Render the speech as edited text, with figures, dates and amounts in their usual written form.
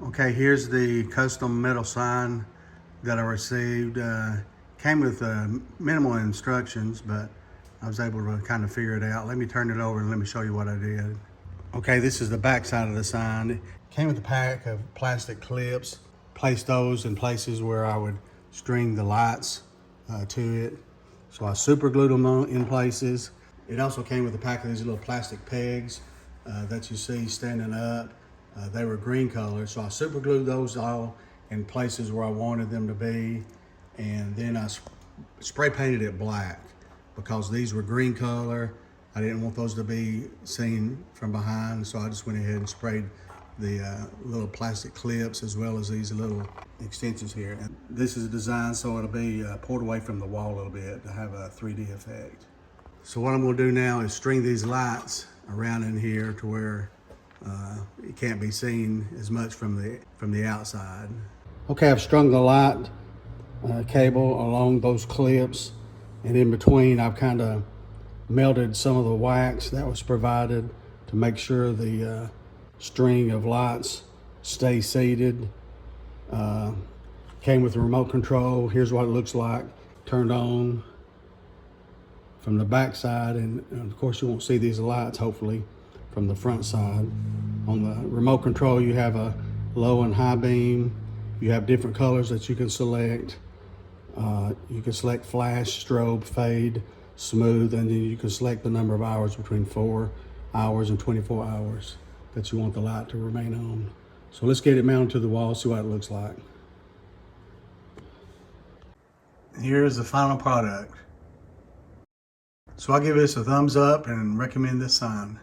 Okay, here's the custom metal sign that I received. Came with minimal instructions, but I was able to kind of figure it out. Let me turn it over and let me show you what I did. Okay, this is the back side of the sign. It came with a pack of plastic clips. Placed those in places where I would string the lights to it. So I super glued them in places. It also came with a pack of these little plastic pegs that you see standing up. They were green color, so I super glued those all in places where I wanted them to be. And then I spray painted it black because these were green color. I didn't want those to be seen from behind, so I just went ahead and sprayed the little plastic clips as well as these little extensions here. And this is designed so it'll be pulled away from the wall a little bit to have a 3D effect. So what I'm gonna do now is string these lights around in here to where it can't be seen as much from the outside. Okay, I've strung the light cable along those clips, and in between I've kind of melted some of the wax that was provided to make sure the string of lights stay seated. Came with a remote control. Here's what it looks like turned on from the back side, and of course you won't see these lights hopefully from the front side. On the remote control you have a low and high beam. You have different colors that you can select. You can select flash, strobe, fade, smooth, and then you can select the number of hours between 4 hours and 24 hours that you want the light to remain on. So let's get it mounted to the wall, see what it looks like. Here's the final product. So I give this a thumbs up and recommend this sign.